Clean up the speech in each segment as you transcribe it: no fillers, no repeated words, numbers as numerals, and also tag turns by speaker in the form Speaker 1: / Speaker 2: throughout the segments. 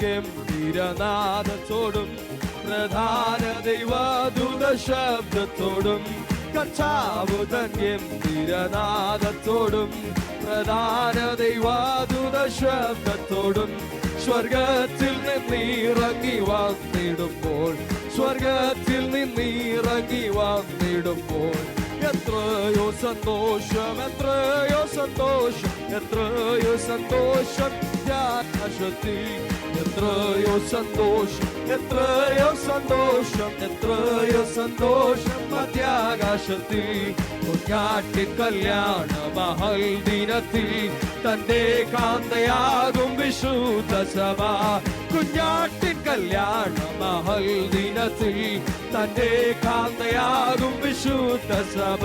Speaker 1: ഗംഭീരനാദത്തോടും പ്രധാന ദൈവദൂത ശബ്ദത്തോടും കർത്താവ് തൻ ഗംഭീരനാദത്തോടും പ്രധാന ദൈവദൂത ശബ്ദത്തോടും സ്വർഗത്തിൽ നിന്നിറങ്ങി വന്നിടുമ്പോൾ സ്വർഗത്തിൽ നിന്നിറങ്ങി വന്നിടുമ്പോൾ എത്രയോ സന്തോഷം എത്രയോ സന്തോഷം എത്രയോ സന്തോഷം ആകാശത്തിൽ എത്രയോ സന്തോഷം എത്രയോ സന്തോഷം എത്രയോ സന്തോഷം മധ്യാകാശത്തിൽ കുഞ്ഞാട്ടി കല്യാണ മഹൽ ദിനത്തിൽ തന്റെ കാന്തയാകും വിശുദ്ധ സഭ കുഞ്ഞാട്ടി കല്യാണ മഹൽ ദിനത്തിൽ തന്റെ കാന്തയാകും വിശുദ്ധ സഭ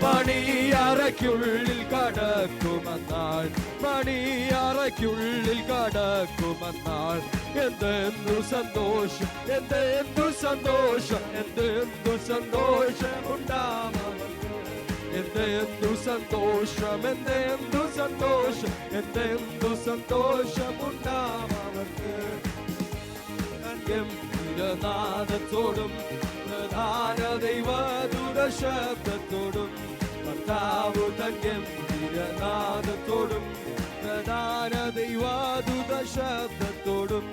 Speaker 1: മണിയറയ്ക്കുള്ളിൽ കടക്കുമെന്നാൾ മണിയറയ്ക്കുള്ളിൽ കടക്കുമെന്നാൾ എന്തെന്തു സന്തോഷം എന്തെന്തു സന്തോഷം എന്തെന്തു സന്തോഷം ഉണ്ടാമവർക്ക് എന്തെന്തു സന്തോഷം എന്തെന്തു സന്തോഷം എന്തെന്തു സന്തോഷം ഉണ്ടാമവർക്ക് ഗംഭീരനാദത്തോടും പ്രധാന ദൈവദൂത ശബ്ദത്തോടും കർത്താവ് തൻ ഗംഭീരനാദത്തോടും പ്രധാന ദൈവദൂത ശബ്ദത്തോടും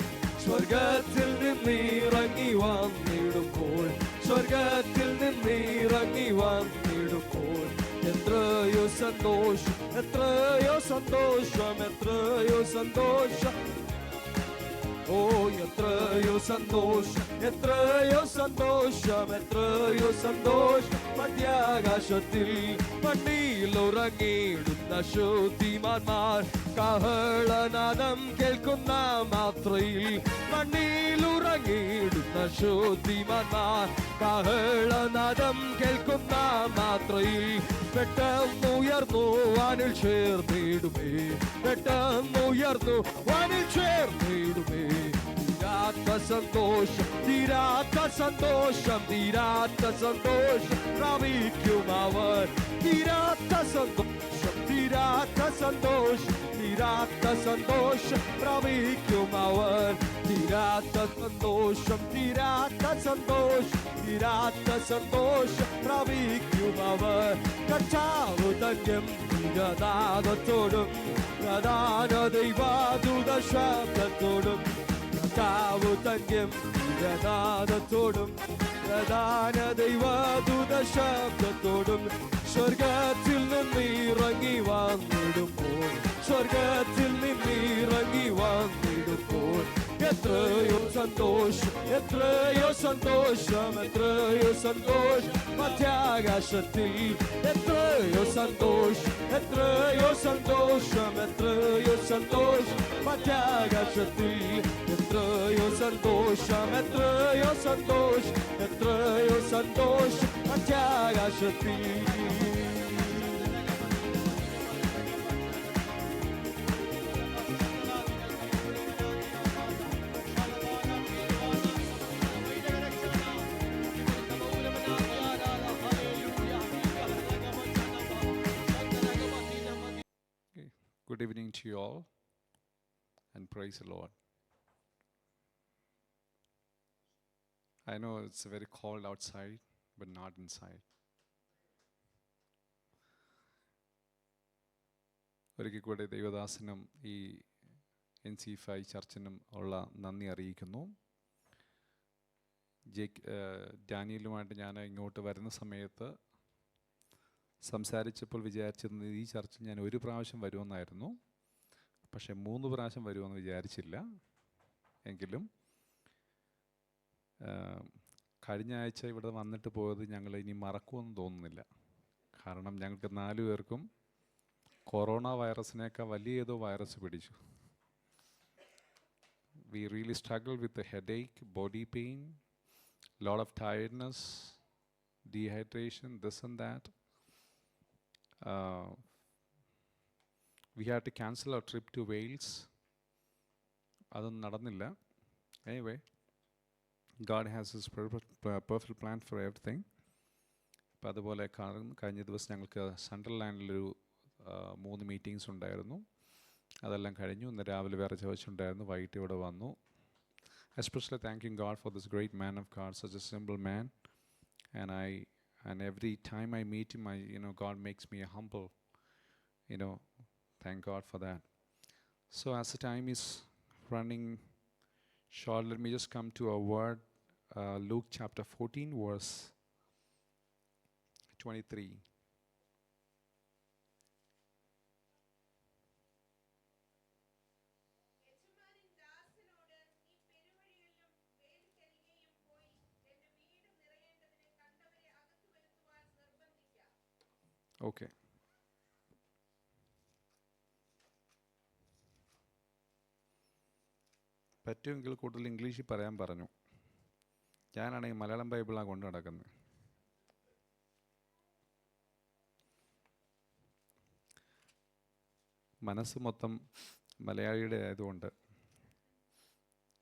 Speaker 1: സ്വർഗത്തിൽ നിന്നിറങ്ങി വന്നിടുമ്പോൾ സ്വർഗത്തിൽ നിന്നിറങ്ങി വന്നിടുമ്പോൾ എത്രയോ സന്തോഷം എത്രയോ സന്തോഷം എത്രയോ സന്തോഷം ഓ എത്രയോ സന്തോഷം എത്രയോ സന്തോഷം എത്രയോ സന്തോഷം മധ്യാകാശത്തിൽ മണ്ണിലുറങ്ങിയിടുന്ന ശുദ്ധിമാന്മാർ കാഹളനാദം കേൾക്കുന്ന മാത്രയിൽ മണ്ണിലുറങ്ങിയിടുന്ന ശുദ്ധിമാന്മാർ കാഹളനാദം കേൾക്കുന്ന മാത്രയിൽ പെട്ടെന്നുയർന്നു വാനിൽ ചേർന്നിടുമേ പെട്ടെന്നുയർന്നു വാനിൽ ചേർന്നിടുമേ തീരാത്ത സന്തോഷം തീരാത്ത സന്തോഷം തീരാത്ത സന്തോഷം പ്രാപിക്കും അവർ തീരാത്ത സന്തോഷം തീരാത്ത സന്തോഷം തീരാത്ത സന്തോഷം പ്രാപിക്കും അവർ തീരാത്ത സന്തോഷം തീരാത്ത സന്തോഷം തീരാത്ത സന്തോഷം പ്രാപിക്കും അവർ കർത്താവ് തൻ ഗംഭീരനാദത്തോടും പ്രധാന ദൈവദൂത ശബ്ദത്തോടും കർത്താവ് തൻ ഗംഭീരനാദത്തോടും പ്രധാന ദൈവദൂത ശബ്ദത്തോടും സ്വർഗത്തിൽ നിന്നിറങ്ങി വന്നിടുമ്പോൾ സ്വർഗത്തിൽ നിന്നിറങ്ങി വന്നിടുമ്പോൾ എത്രയോ സന്തോഷം എത്രയോ സന്തോഷം എത്രയോ സന്തോഷം മധ്യാകാശത്തിൽ എത്രയോ സന്തോഷം എത്രയോ സന്തോഷം എത്രയോ സന്തോഷം മധ്യാകാശത്തിൽ എത്രയോ സന്തോഷം എത്രയോ സന്തോഷം എത്രയോ സന്തോഷം മധ്യാകാശത്തിൽ
Speaker 2: Good evening to you all and praise the Lord. I know it's very cold outside, but not inside. ഒരിക്കൽ കൂടെ ദൈവദാസനും ഈ NC5 ചർച്ചിനും ഉള്ള നന്ദി അറിയിക്കുന്നു. ഡാനിയലുമായിട്ട് ഞാൻ ഇങ്ങോട്ട് വരുന്ന സമയത്ത് സംസാരിച്ചപ്പോൾ വിചാരിച്ചിരുന്നത് ഈ ചർച്ചിൽ ഞാൻ ഒരു പ്രാവശ്യം വരുമെന്നായിരുന്നു. പക്ഷേ 3 പ്രാവശ്യം വരുമെന്ന് വിചാരിച്ചില്ല. എങ്കിലും കഴിഞ്ഞ ആഴ്ച ഇവിടെ വന്നിട്ട് പോയത് ഞങ്ങൾ ഇനി മറക്കുമെന്ന് തോന്നുന്നില്ല. കാരണം ഞങ്ങൾക്ക് 4 പേർക്കും കൊറോണ വൈറസിനേക്കാൾ വലിയ ഏതോ വൈറസ് പിടിച്ചു. We really struggled with the headache, body pain, lot of tiredness, dehydration, this and that. We had to cancel our trip to Wales. അതൊന്നും നടന്നില്ല. Anyway, God has His perfect plan for everything. അപ്പോൾ അതുപോലെ കഴിഞ്ഞ ദിവസം ഞങ്ങൾക്ക് സണ്ടർലാൻഡിലൊരു 3 meetings ഉണ്ടായിരുന്നു. അതെല്ലാം കഴിഞ്ഞു. ഇന്ന് രാവിലെ വേറെ ചർച്ചുണ്ടായിരുന്നു, വൈകിട്ട് ഇവിടെ വന്നു. Especially thanking God for this great man of God, such a simple man. And every time I meet him, God makes me humble. Thank God for that. So as the time is running short, let me just come to a word, Luke chapter 14, verse 23. Okay. പറ്റുമെങ്കിൽ കൂടുതൽ ഇംഗ്ലീഷിൽ പറയാൻ പറഞ്ഞു. ഞാനാണെങ്കിൽ മലയാളം ബൈബിളാണ് കൊണ്ട് നടക്കുന്നത്. മനസ്സ് മൊത്തം മലയാളിയുടെ ആയതുകൊണ്ട്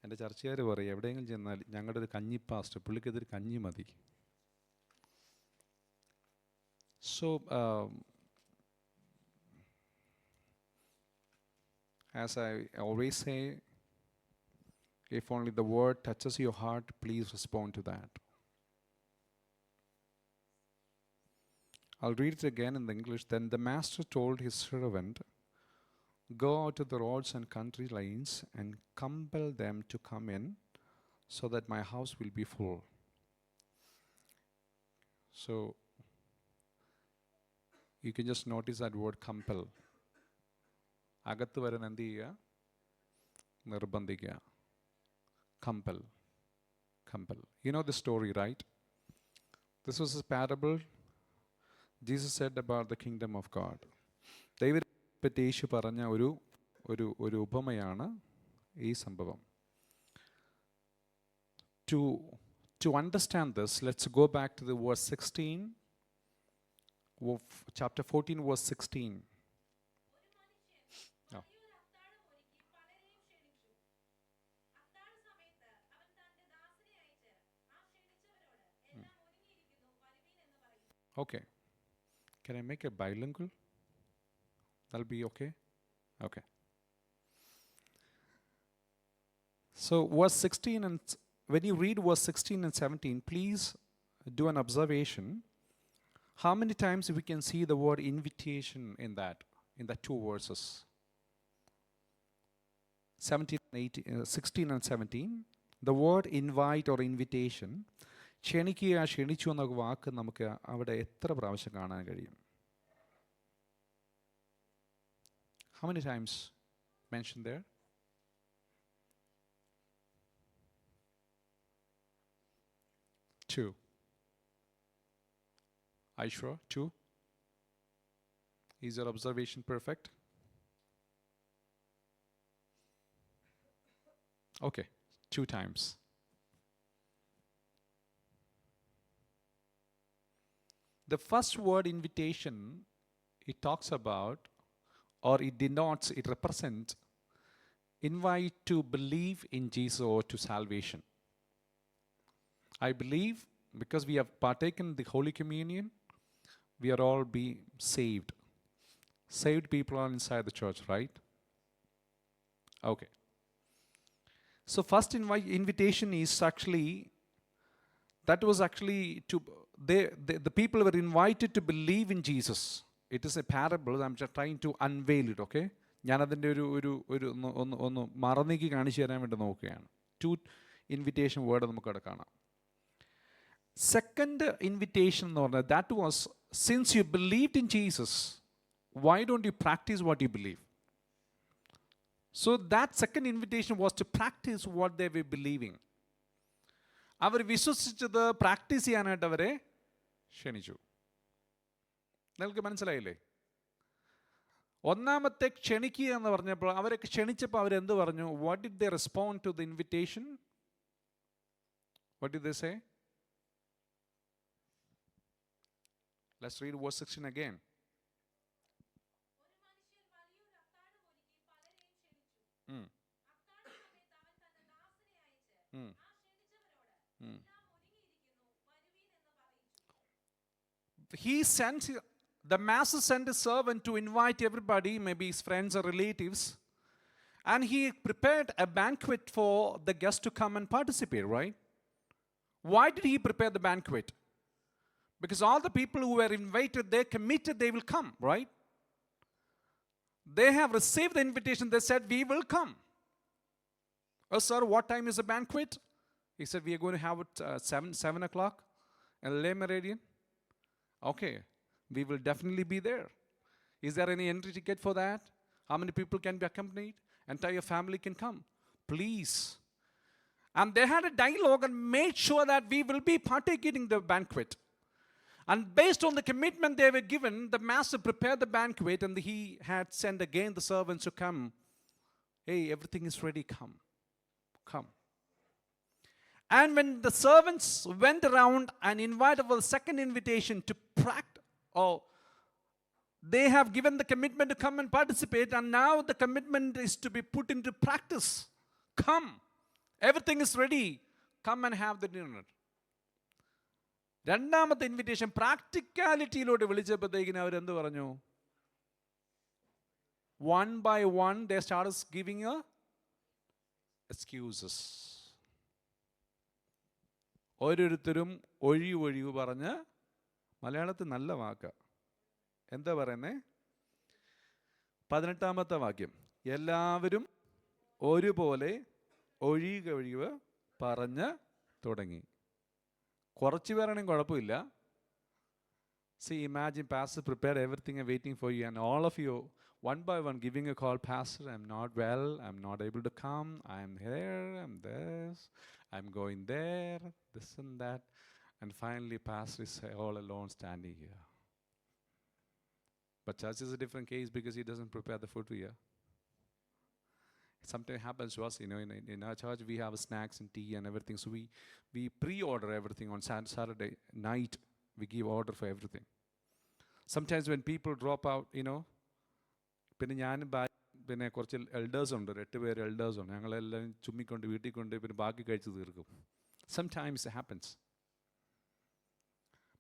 Speaker 2: എൻ്റെ ചർച്ചക്കാർ പറയും, എവിടെയെങ്കിലും ചെന്നാൽ ഞങ്ങളുടെ ഒരു കഞ്ഞി പാസ്റ്റ്, പുള്ളിക്കെതിരെ കഞ്ഞി മതി. So, as I always say, if only the word touches your heart, please respond to that. I'll read it again in the English. Then the master told his servant, go out to the roads and country lanes and compel them to come in, so that my house will be full. So, you can just notice that word compel. അകത്ത് വരാൻ എന്ത് ചെയ്യുക? നിർബന്ധിക്കുക. Compel. Compel. You know the story, right? This was a parable Jesus said about the kingdom of God. ദൈവത്തെ പറ്റി യേശു പറഞ്ഞ ഒരു ഉപമയാണ് ഈ സംഭവം. To understand this, let's go back to the verse 16. Chapter 14, verse 16. Oh. Okay. Can I make it bilingual? That'll be okay? Okay. So, verse 16, and when you read verse 16 and 17, please do an observation. How many times we can see the word invitation in the two verses? 16 and 17. The word invite or invitation, ക്ഷണിക്കുക, ക്ഷണിച്ചു എന്ന വാക്ക് നമുക്ക് അവിടെ എത്ര പ്രാവശ്യം കാണാൻ കഴിയും? How many times mentioned there? Two. Are you sure? Two? Is your observation perfect? Okay, 2 times. The first word invitation, it talks about, or it denotes, it represents invite to believe in Jesus or to salvation. I believe because we have partaken the Holy Communion, we are all being saved. Saved people are inside the church, right? Okay. So first invitation is actually, that was actually to, the people were invited to believe in Jesus. It is a parable. I'm just trying to unveil it, okay? ഞാനതിൻ്റെ ഒന്ന് മറന്നേക്ക് കാണിച്ചു തരാൻ വേണ്ടി നോക്കുകയാണ്. 2 invitation word നമുക്കവിടെ കാണാം. Second invitation എന്ന് പറഞ്ഞാൽ, that was, since you believed in Jesus, why don't you practice what you believe? So that second invitation was to practice what they were believing. അവർ വിശ്വസിച്ചത് പ്രാക്ടീസ് ചെയ്യാനായിട്ട് അവരെ ക്ഷണിച്ചു. നിങ്ങൾക്ക് മനസ്സിലായില്ലേ? ഒന്നാമത്തെ ക്ഷണിക്കുക എന്ന് പറഞ്ഞപ്പോൾ, അവരെ ക്ഷണിച്ചപ്പോൾ അവരെന്ത് പറഞ്ഞു? What did they respond to the invitation? What did they say? Let's read verse 16 again. He sent, the master sent a servant to invite everybody, maybe his friends or relatives, And he prepared a banquet for the guests to come and participate, right? Why did he prepare the banquet? Because all the people who were invited, they committed they will come, right? They have received the invitation. They said, we will come. Oh, sir, what time is the banquet? He said, we are going to have it 7 o'clock in Le Meridian. Okay, we will definitely be there. Is there any entry ticket for that? How many people can be accompanied? Entire family can come. Please. And they had a dialogue and made sure that we will be partaking in the banquet. And based on the commitment they were given, the master prepared the banquet, and he had sent again the servants to come. Hey, everything is ready, come. Come. And when the servants went around and invited for the second invitation to practice, they have given the commitment to come and participate, and now the commitment is to be put into practice. Come. Everything is ready. Come and have the dinner. രണ്ടാമത്തെ invitation പ്രാക്ടിക്കാലിറ്റിയിലോട്ട് വിളിച്ചപ്പോഴത്തേക്കിന് അവരെന്ത് പറഞ്ഞു? One by one they start giving excuses. ഓരോരുത്തരും ഒഴിവ് പറഞ്ഞ്, മലയാളത്തിൽ നല്ല വാക്ക, എന്താ പറയുന്നേ? 18ാമത്തെ വാക്യം, എല്ലാവരും ഒരുപോലെ ഒഴിവ് പറഞ്ഞ് തുടങ്ങി. കുറച്ച് പേരാണെങ്കിൽ കുഴപ്പമില്ല. See, imagine pastor prepared everything and waiting for you, and all of you one by one giving a call, pastor, I'm not well, I'm not able to come, I'm here, I'm this, I'm going there, this and that, and finally pastor is all alone standing here. But church is a different case because he doesn't prepare the food here. Sometimes happens to us, in our church we have snacks and tea and everything, so we pre-order everything on Saturday night. We give order for everything. Sometimes when people drop out, പിന്നെ ഞാനും പിന്നെ കുറച്ച് elders ഉണ്ട്, 8 പേര് elders ഉണ്ട്. ഞങ്ങളെല്ലാം ചുമ്മിക്കൊണ്ട് വീട്ടിൽ കൊണ്ട് പിന്നെ ബാക്കി കഴിച്ച് തീർക്കും. Sometimes it happens.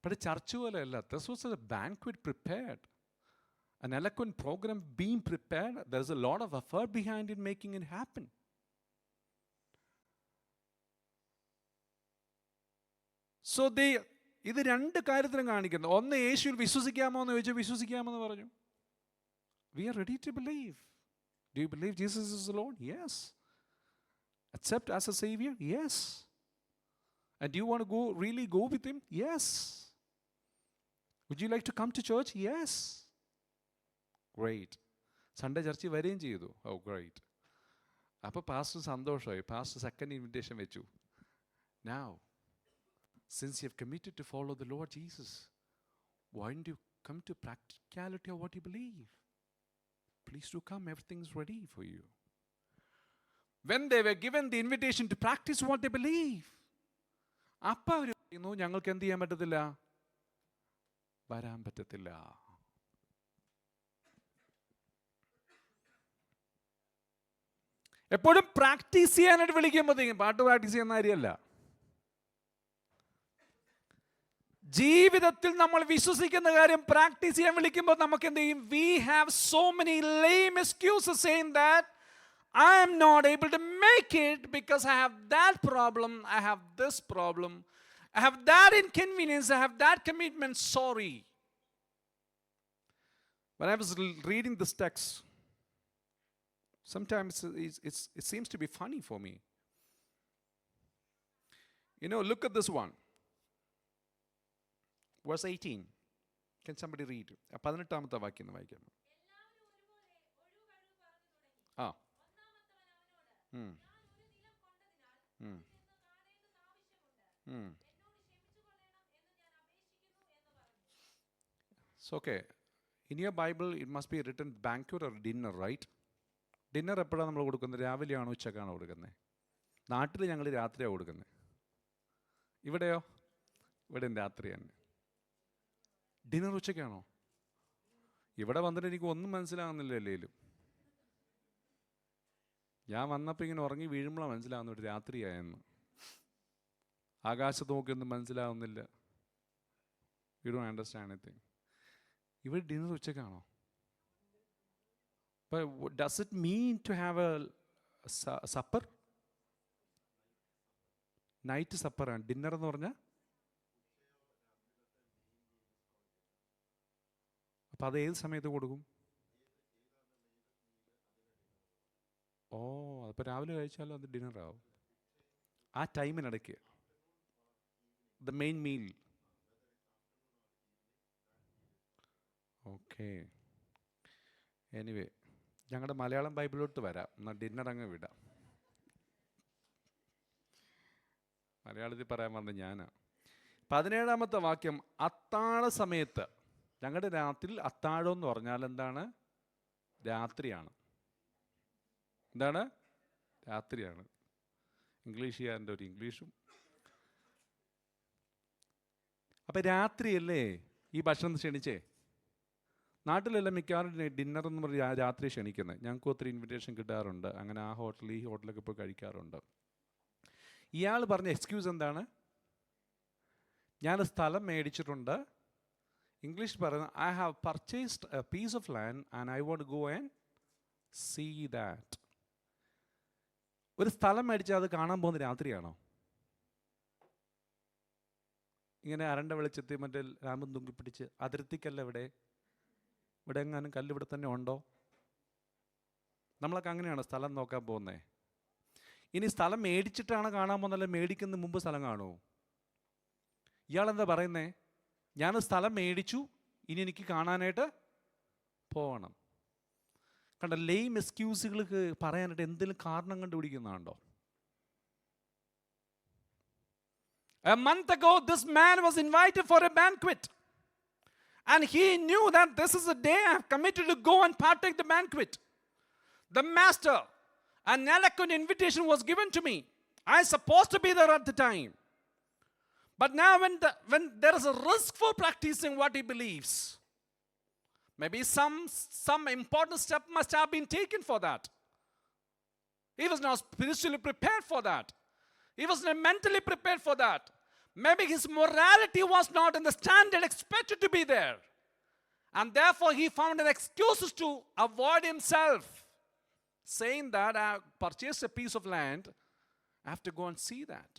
Speaker 2: But ചർച്ച പോലെയല്ല. This was a banquet prepared. An eloquent program being prepared. There's a lot of effort behind it, making it happen. So ഇത് രണ്ട് കാര്യത്തിലും കാണിക്കുന്നു. ഒന്ന്, യേശുവിൽ വിശ്വസിക്കാമോ എന്ന് ചോദിച്ചാൽ വിശ്വസിക്കാമെന്ന് പറഞ്ഞു. We are ready to believe. Do you believe Jesus is the Lord? Yes. Accept as a Savior? Yes. And do you want to really go with Him? Yes. Would you like to come to church? Yes. Great. Sunday ചർച്ചിൽ വരികയും ചെയ്തു. Oh, great. അപ്പോൾ pastor സന്തോഷമായി. Pastor second invitation വെച്ചു. Now, since you have committed to follow the Lord Jesus, why don't you come to practicality of what you believe? Please do come. Everything is ready for you. When they were given the invitation to practice what they believe, അപ്പോൾ അവർ പറയുന്നു, ഞങ്ങൾക്ക് എന്ത് ചെയ്യാൻ പറ്റത്തില്ല? വരാൻ പറ്റത്തില്ല. എപ്പോഴും practice ചെയ്യാനായിട്ട് വിളിക്കുമ്പോഴത്തേക്കും പാട്ട് പ്രാക്ടീസ് ചെയ്യുന്ന കാര്യമല്ല. ജീവിതത്തിൽ നമ്മൾ വിശ്വസിക്കുന്ന കാര്യം പ്രാക്ടീസ് ചെയ്യാൻ വിളിക്കുമ്പോൾ നമുക്ക് എന്ത് ചെയ്യും? We have so many lame excuses saying that I am not able to make it because I have that problem, I have this problem, I have that inconvenience, I have that commitment, sorry. When I was reading this text, sometimes it seems to be funny for me. Look at this one. Verse 18. Can somebody read? 18ാമത്തെ വാക്യം വായിക്കാം. So, okay. In your Bible, it must be written banquet or dinner, right? Dinner എപ്പോഴാണ് നമ്മൾ കൊടുക്കുന്നത്? രാവിലെയാണോ ഉച്ചക്കാണോ കൊടുക്കുന്നത്? നാട്ടിൽ ഞങ്ങൾ രാത്രിയാണ് കൊടുക്കുന്നത്. ഇവിടെയോ? ഇവിടെ രാത്രി തന്നെ. ഡിന്നർ ഉച്ചയ്ക്കാണോ? ഇവിടെ വന്നിട്ട് എനിക്ക് ഒന്നും മനസ്സിലാകുന്നില്ല. അല്ലേലും ഞാൻ വന്നപ്പോൾ ഇങ്ങനെ ഉറങ്ങി വീഴുമ്പോഴാണ് മനസ്സിലാകുന്നത് രാത്രിയായെന്ന്. ആകാശത്ത് നോക്കിയൊന്നും മനസ്സിലാവുന്നില്ല. You don't understand anything. ഇവിടെ ഡിന്നർ ഉച്ചയ്ക്കാണോ? But does it mean to have a supper? Night സപ്പറാണ്. ഡിന്നർ എന്ന് പറഞ്ഞാൽ അപ്പം അത് ഏത് സമയത്ത് കൊടുക്കും? ഓ, അതിപ്പോൾ രാവിലെ കഴിച്ചാലും അത് ഡിന്നറാവും. ആ ടൈമിനിടയ്ക്ക് the main meal. Okay, anyway ഞങ്ങളുടെ മലയാളം ബൈബിളിലോട്ട് വരാം. എന്നാൽ ഡിന്നർ അങ്ങ് വിടാം. മലയാളത്തിൽ പറയാൻ വന്ന ഞാനാ. 17-ാമത്തെ വാക്യം, അത്താഴ സമയത്ത്. ഞങ്ങളുടെ രാത്രിയിൽ അത്താഴം എന്ന് പറഞ്ഞാൽ എന്താണ്? രാത്രിയാണ്. എന്താണ്? രാത്രിയാണ്. ഇംഗ്ലീഷുകാരൻ്റെ ഒരു ഇംഗ്ലീഷും. അപ്പം രാത്രിയല്ലേ ഈ ഭക്ഷണം ക്ഷണിച്ചേ? നാട്ടിലെല്ലാം മിക്കവാറും ഡിന്നർ എന്ന് പറഞ്ഞ് രാത്രി ക്ഷണിക്കുന്നത്. ഞങ്ങൾക്ക് ഒത്തിരി ഇൻവിറ്റേഷൻ കിട്ടാറുണ്ട്. അങ്ങനെ ആ ഹോട്ടൽ ഈ ഹോട്ടലൊക്കെ പോയി കഴിക്കാറുണ്ട്. ഇയാൾ പറഞ്ഞ എക്സ്ക്യൂസ് എന്താണ്? ഞാൻ സ്ഥലം മേടിച്ചിട്ടുണ്ട്. ഇംഗ്ലീഷ് പറയുന്നത്, I have purchased a piece of land and I won't go and see that. ഒരു സ്ഥലം മേടിച്ചാൽ അത് കാണാൻ പോകുന്ന രാത്രിയാണോ? ഇങ്ങനെ അരണ്ട വെളിച്ചത്തിൽ മറ്റേ രാമൻ തുങ്കിപ്പിടിച്ച് അതിർത്തിക്കല്ല ഇവിടെ എങ്ങാനും കല്ല് ഇവിടെ തന്നെ ഉണ്ടോ? നമ്മളൊക്കെ അങ്ങനെയാണ് സ്ഥലം നോക്കാൻ പോകുന്നത്. ഇനി സ്ഥലം മേടിച്ചിട്ടാണ് കാണാൻ പോകുന്നല്ലേ, മേടിക്കുന്ന മുമ്പ് സ്ഥലം കാണുമോ? ഇയാളെന്താ പറയുന്നേ? ഞാൻ സ്ഥലം മേടിച്ചു, ഇനി എനിക്ക് കാണാനായിട്ട് പോകണം. കണ്ട, ലെയിം എക്സ്ക്യൂസുകൾക്ക് പറയാനായിട്ട് എന്തെങ്കിലും കാരണം കണ്ടുപിടിക്കുന്നതാണ്ടോ? A month ago, this man was invited for a banquet. And he knew that this is the day I have committed to go and partake the banquet. The master, an eloquent invitation was given to me. I was supposed to be there at the time. But now when there is a risk for practicing what he believes, maybe some important step must have been taken for that. He was not spiritually prepared for that. He was not mentally prepared for that. Maybe his morality was not in the standard expected to be there. And therefore he found an excuse to avoid himself, saying that I purchased a piece of land, I have to go and see that.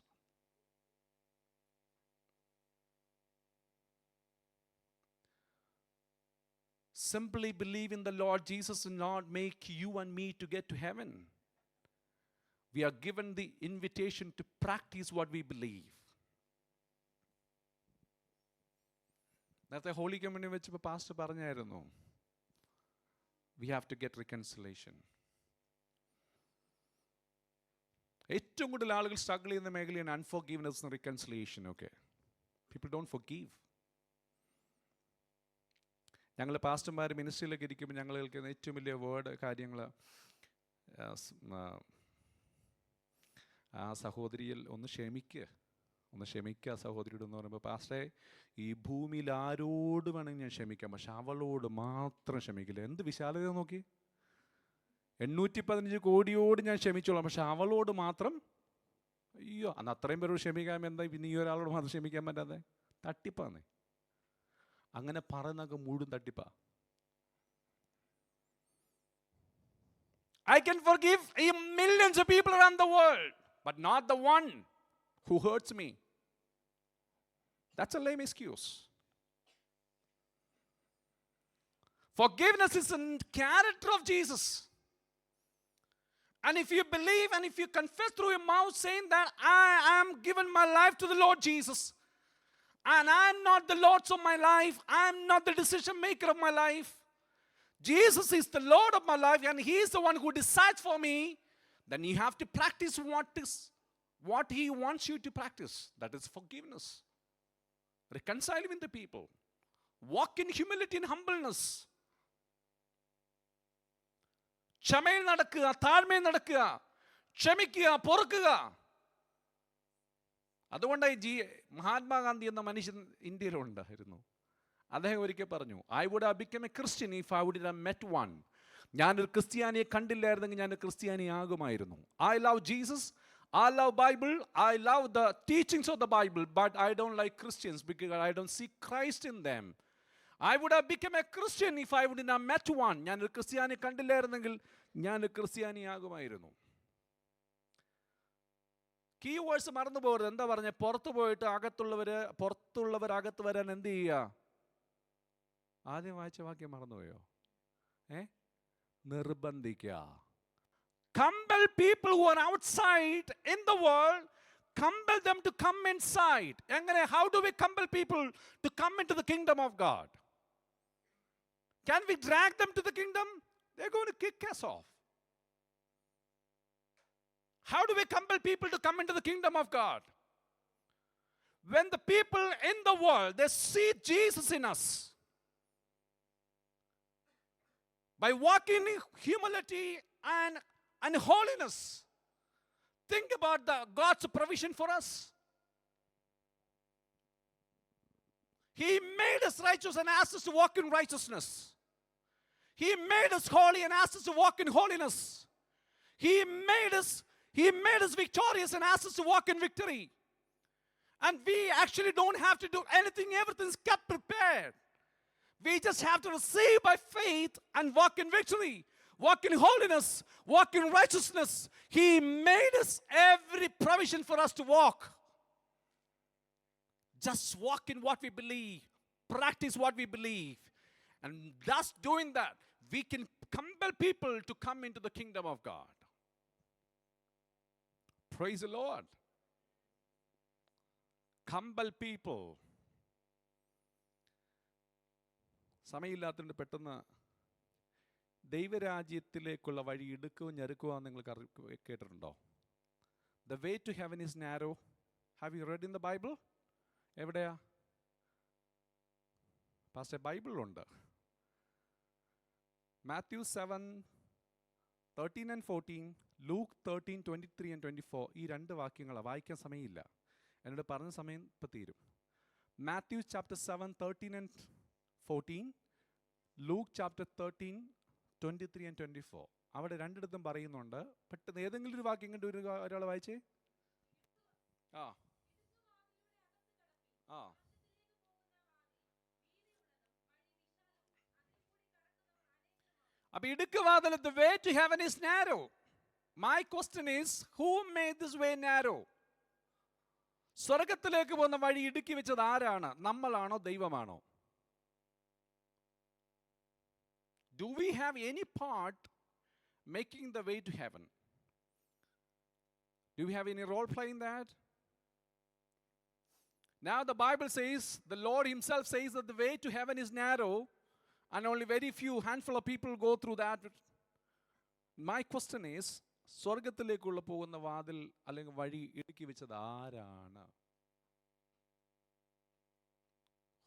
Speaker 2: Simply believe in the Lord Jesus will not make you and me to get to heaven. We are given the invitation to practice what we believe. നേരത്തെ holy communion വെച്ചപ്പോൾ pastor പറഞ്ഞായിരുന്നു, we have to get reconciliation. ഏറ്റവും കൂടുതൽ ആളുകൾ struggle ചെയ്യുന്ന മേഖലയാണ് unforgiveness, reconciliation ഒക്കെ. People don't forgive. ഞങ്ങൾ പാസ്റ്റർമാർ മിനിസ്ട്രിയിലൊക്കെ ഇരിക്കുമ്പോൾ ഞങ്ങൾ കേൾക്കുന്ന ഏറ്റവും വലിയ വേർഡ് കാര്യങ്ങൾ, ആ സഹോദരിയിൽ ഒന്ന് ക്ഷമിക്കുക സഹോദരിയോട് എന്ന് പറയുമ്പോൾ, പാസ്റ്ററെ ഈ ഭൂമിയിൽ ആരോട് വേണമെങ്കിൽ ഞാൻ ക്ഷമിക്കാം, പക്ഷെ അവളോട് മാത്രം ക്ഷമിക്കില്ല. എന്ത് വിശാലത നോക്കി! 815 കോടിയോട് ഞാൻ ക്ഷമിച്ചോളാം, പക്ഷെ അവളോട് മാത്രം, അയ്യോ, അന്ന് അത്രയും പേരോട് ക്ഷമിക്കാൻ എന്താ പിന്നെ ഈ ഒരാളോട് മാത്രം ക്ഷമിക്കാൻ പറ്റാതെ? തട്ടിപ്പാന്നേ. അങ്ങനെ പറയുന്നൊക്കെ മുഴുവൻ തട്ടിപ്പാ. I can forgive millions of people around the world, but not the one who hurts me. That's a lame excuse. Forgiveness is a character of Jesus. And if you believe and if you confess through your mouth saying that I am given my life to the Lord Jesus, and I am not the Lord of my life, I am not the decision maker of my life, Jesus is the Lord of my life and He is the one who decides for me, then you have to practice what He wants you to practice. That is forgiveness. Reconcile with the people. Walk in humility and humbleness. ക്ഷമയിൽ നടക്കുക, താഴ്മയിൽ നടക്കുക, ക്ഷമിക്കുക, പൊറുക്കുക. അതുകൊണ്ട് മഹാത്മാഗാന്ധി എന്ന മനുഷ്യൻ ഇന്ത്യയിലുണ്ടായിരുന്നു. അദ്ദേഹം ഒരിക്കൽ പറഞ്ഞു, I would have become a Christian if I would have met one. ഞാനൊരു ക്രിസ്ത്യാനിയെ കണ്ടില്ലായിരുന്നെങ്കിൽ ഞാൻ ക്രിസ്ത്യാനി ആകുമായിരുന്നു. I love Jesus, I love Bible, I love the teachings of the Bible, but I don't like Christians because I don't see Christ in them. I would have become a Christian if I would not have met one. ഞാനൊരു ക്രിസ്ത്യാനി കണ്ടില്ലായിരുന്നെങ്കിൽ ഞാൻ ക്രിസ്ത്യാനിയാകുമായിരുന്നു. Key verse മറന്നു പോകരുത്. എന്താ പറഞ്ഞ? പുറത്തു പോയിട്ട് പുറത്തുള്ളവർ അകത്ത് വരാൻ എന്ത് ചെയ്യുക? ആദ്യം വായിച്ച വാക്യം മറന്നുപോയോ? നിർബന്ധിക്കുക. Compel people who are outside in the world, compel them to come inside. എങ്ങനെ? How do we compel people to come into the kingdom of God? Can we drag them to the kingdom? They're going to kick us off. How do we compel people to come into the kingdom of God? When the people in the world, they see Jesus in us. By walking in humility and holiness. Think about God's provision for us. He made us righteous and asked us to walk in righteousness. He made us holy and asked us to walk in holiness. He made us victorious and asked us to walk in victory. And we actually don't have to do anything. Everything's kept prepared. We just have to receive by faith and walk in victory. Walk in holiness. Walk in righteousness. He made us every provision for us to walk. Just walk in what we believe. Practice what we believe. And thus doing that, we can compel people to come into the kingdom of God. Praise the Lord. Compel people. സമയമില്ലാത്തതുകൊണ്ട് പെട്ടെന്ന് ദൈവരാജ്യത്തിലേക്കുള്ള വഴി ഇടുക്കവും ഞെരുക്കുവാന്ന് നിങ്ങൾ കേട്ടിട്ടുണ്ടോ? The way to heaven is narrow. Have you read in the Bible? എവിടെയാ? Pastor ബൈബിളിലുണ്ട്. Matthew 7:13 and 14, Luke 13:23 and 24. ഈ രണ്ട് വാക്യങ്ങളാണ്. വായിക്കാൻ സമയമില്ല. എന്നോട് പറഞ്ഞ സമയം ഇപ്പം തീരും. Matthew chapter 7:13 and 14, Luke chapter 13:23 and 24. അവിടെ രണ്ടിടത്തും പറയുന്നുണ്ട്. പെട്ടെന്ന് ഏതെങ്കിലും ഒരു വാക്യം കണ്ട് ഒരാൾ വായിച്ചേ. അപ്പൊ ഇടുക്കുവാതിൽ, the way to heaven is narrow. My question is, who made this way narrow? സ്വർഗത്തിലേക്ക് പോകുന്ന വഴി ഇടുക്കി വെച്ചത് ആരാണ്? നമ്മളാണോ ദൈവമാണോ? Do we have any part making the way to heaven? Do we have any role play in that? Now the Bible says, the Lord himself says that the way to heaven is narrow and only very few, handful of people go through that. My question is, സ്വർഗത്തിലേക്കുള്ള പോകുന്ന വാതിൽ അല്ലെങ്കിൽ വഴി ഇടുക്കി വെച്ചത് ആരാണ്?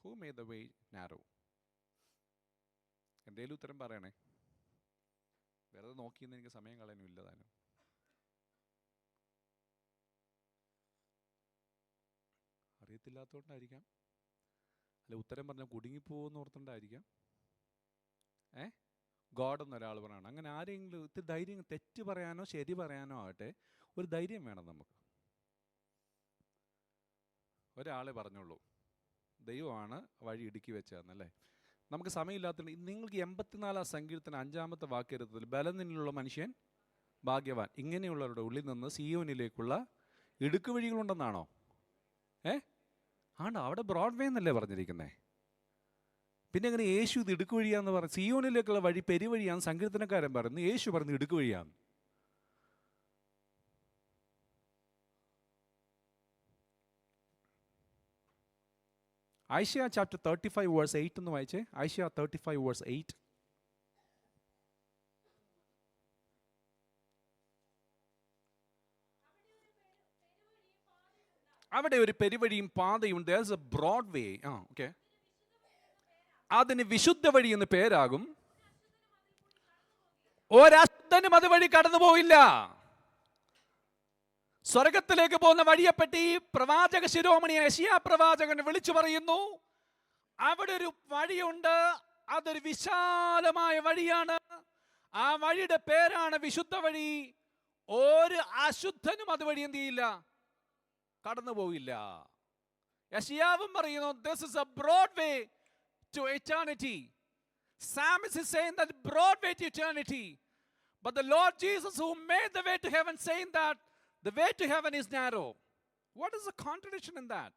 Speaker 2: Who made the way narrow? എന്തേലും ഉത്തരം പറയണേ. വെറുതെ നോക്കിയെന്ന് എനിക്ക് സമയം കളയാനും ഇല്ലതാനും. അറിയത്തില്ലാത്തതുകൊണ്ടായിരിക്കാം, അല്ല ഉത്തരം പറഞ്ഞാൽ കുടുങ്ങിപ്പോകുന്ന ഓർത്തുകൊണ്ടായിരിക്കാം. ഗോഡ് എന്നൊരാൾ പറയണം. അങ്ങനെ ആരെങ്കിലും ഇത്തിരി ധൈര്യം, തെറ്റ് പറയാനോ ശരി പറയാനോ ആകട്ടെ, ഒരു ധൈര്യം വേണം നമുക്ക്. ഒരാളെ പറഞ്ഞുള്ളൂ, ദൈവമാണ് വഴി ഇടുക്കി വെച്ചതെന്നല്ലേ. നമുക്ക് സമയമില്ലാത്തതുകൊണ്ട് നിങ്ങൾക്ക് 84 സങ്കീർത്തനം 5-ാമത്തെ വാക്യത്തിൽ, ബലം നിന്നുള്ള മനുഷ്യൻ ഭാഗ്യവാൻ, ഇങ്ങനെയുള്ളവരുടെ ഉള്ളിൽ നിന്ന് സിയോനിലേക്കുള്ള ഇടുക്ക് വഴികളുണ്ടെന്നാണോ? ആണ്ടോ, അവിടെ ബ്രോഡ്വേ എന്നല്ലേ പറഞ്ഞിരിക്കുന്നേ. പിന്നെ എങ്ങനെ യേശു ഇത് ഇടുക്ക് വഴിയാന്ന് പറഞ്ഞു? സിയോനിലേക്കുള്ള വഴി പെരുവഴിയാന്ന് സങ്കീർത്തനക്കാരൻ പറയുന്നു, യേശു പറഞ്ഞു ഇടുക്ക് വഴിയാന്ന്. Isaiah chapter 35 verse 8 എന്ന് വായിച്ചേ. Isaiah 35 verse 8. അവിടെ ഒരു പെരുവഴിയും പാതയും, there is a broad way. Okay. അതിന് വിശുദ്ധ വഴി എന്ന് പേരാകും. ഒരശുദ്ധനും അതുവഴി കടന്നു പോയില്ല. സ്വർഗത്തിലേക്ക് പോകുന്ന വഴിയെപ്പറ്റി പ്രവാചക ശിരോമണി യെശയ്യാ പ്രവാചകൻ വിളിച്ചു പറയുന്നു. അവിടെ ഒരു വഴിയുണ്ട്, അതൊരു വിശാലമായ വഴിയാണ്. ആ വഴിയുടെ പേരാണ് വിശുദ്ധ വഴി. ഒരു അശുദ്ധനും അതുവഴി എന്ത് ചെയ്യില്ല, കടന്നു പോയില്ല. യെശയ്യാവും പറയുന്നു, this is a broad way to eternity. Psalmist is saying that broad way to eternity. But the Lord Jesus, who made the way to heaven, saying that the way to heaven is narrow. What is the contradiction in that?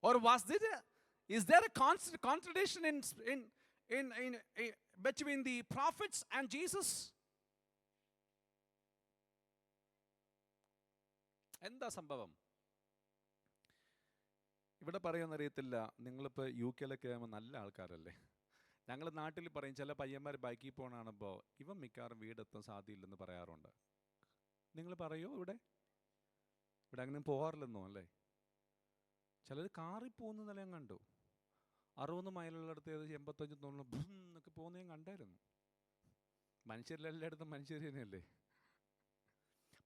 Speaker 2: Or is there a contradiction in between the prophets and Jesus? എന്താ സംഭവം? ഇവിടെ പറയുമെന്നറിയത്തില്ല. നിങ്ങളിപ്പോൾ U കെയിലൊക്കെ ആകുമ്പോൾ നല്ല ആൾക്കാരല്ലേ. ഞങ്ങൾ നാട്ടിൽ പറയും, ചില പയ്യന്മാർ ബൈക്കിൽ പോകണാണുമ്പോൾ ഇവൻ മിക്കവാറും വീടെത്താൻ സാധ്യയില്ലെന്ന് പറയാറുണ്ട്. നിങ്ങൾ പറയുമോ? ഇവിടെ അങ്ങനെ പോകാറില്ലെന്നോ അല്ലേ? ചിലർ കാറിൽ പോകുന്നതല്ല ഞാൻ കണ്ടു. 60 മൈലുള്ളിടത്ത് 85-90 എന്നൊക്കെ പോകുന്നത് ഞാൻ കണ്ടായിരുന്നു. മനുഷ്യരിലെല്ലായിടത്തും മനുഷ്യർ തന്നെയല്ലേ.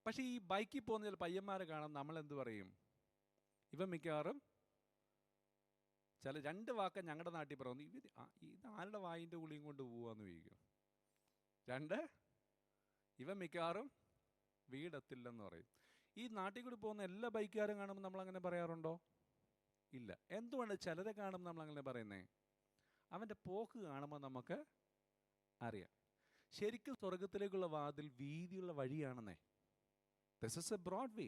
Speaker 2: പക്ഷേ ഈ ബൈക്കിൽ പോകുന്ന ചില പയ്യന്മാരെ കാണാൻ നമ്മളെന്ത് പറയും? ഇവൻ മിക്കവാറും ചില 2 വാക്ക് ഞങ്ങളുടെ നാട്ടിൽ പറയുന്നു, ഇത് ആരുടെ വായിൻ്റെ ഉള്ളിയും കൊണ്ട് പോവാന്ന് ചോദിക്കും. 2, ഇവൻ മിക്കവാറും വീടെത്തില്ലെന്ന് പറയും. ഈ നാട്ടിൽ കൂടി പോകുന്ന എല്ലാ ബൈക്കുകാരും കാണുമ്പോൾ നമ്മളങ്ങനെ പറയാറുണ്ടോ? ഇല്ല. എന്തുകൊണ്ട് ചിലരെ കാണുമ്പോൾ നമ്മളങ്ങനെ പറയുന്നത്? അവൻ്റെ പോക്ക് കാണുമ്പോൾ നമുക്ക് അറിയാം. ശരിക്കും സ്വർഗത്തിലേക്കുള്ള വാതിൽ വീതിയുള്ള വഴിയാണെന്നേ. ദിസ് ഇസ് എ ബ്രോഡ് വേ.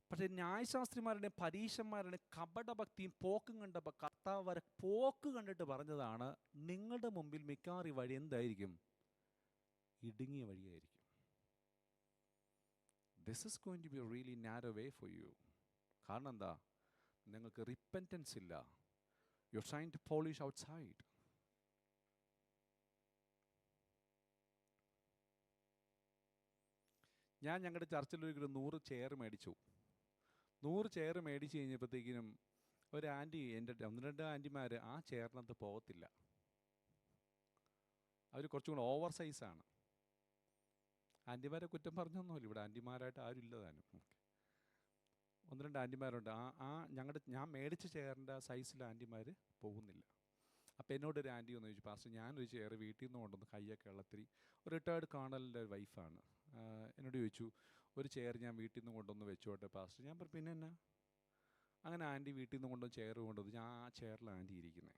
Speaker 2: പക്ഷേ ന്യായശാസ്ത്രിമാരുടെയും പരീശന്മാരുടെയും കപടഭക്തിയും പോക്കും കണ്ടപ്പോൾ കർത്താവ് വരെ പോക്ക് കണ്ടിട്ട് പറഞ്ഞതാണ്, നിങ്ങളുടെ മുമ്പിൽ മിക്കവാറും വഴി എന്തായിരിക്കും? ഇടുങ്ങിയ വഴിയായിരിക്കും. This is going to be a really narrow way for you. കാരണം എന്താ? നിങ്ങൾക്ക് റിപ്പൻറ്റൻസ് ഇല്ല. You are trying to polish outside. ഞാൻ ഞങ്ങളുടെ ചർച്ചിലൊരു 100 ചെയർ മേടിച്ചു. 100 ചെയർ മേടിച്ച് കഴിഞ്ഞപ്പോഴത്തേക്കിനും ഒരു ആൻറ്റി, എൻ്റെ 1-2 ആൻറ്റിമാർ ആ ചെയറിനകത്ത് പോകത്തില്ല. അവർ കുറച്ചും കൂടെ ഓവർ സൈസാണ്. ആൻറ്റിമാരെ കുറ്റം പറഞ്ഞൊന്നുമില്ല, ഇവിടെ ആൻറ്റിമാരായിട്ട് ആരും ഇല്ലതാനും. 1-2 ആൻറ്റിമാരുണ്ട്. ഞാൻ മേടിച്ച ചെയറിൻ്റെ ആ സൈസിൽ ആൻറ്റിമാർ പോകുന്നില്ല. അപ്പോൾ എന്നോടൊരു ആൻറ്റി ഒന്ന് ചോദിച്ചു, പാസ്റ്റർ ഞാനൊരു ചെയർ വീട്ടിൽ നിന്ന് കൊണ്ടുവന്ന് കയ്യൊക്കെ ഉള്ളത്തിരി, ഒരു റിട്ടയർഡ് കേണലിൻ്റെ വൈഫാണ്. എന്നോട് ചോദിച്ചു, ഒരു ചെയർ ഞാൻ വീട്ടിൽ നിന്ന് കൊണ്ടുവന്ന് വെച്ചോട്ടെ പാസ്റ്റർ? ഞാൻ പറഞ്ഞു പിന്നെ എന്നാ. അങ്ങനെ ആൻറ്റി വീട്ടിൽ നിന്ന് കൊണ്ടുവന്ന് ചെയർ കൊണ്ടുവന്ന് ഞാൻ ആ ചെയറിലാണ് ആൻറ്റി ഇരിക്കുന്നത്.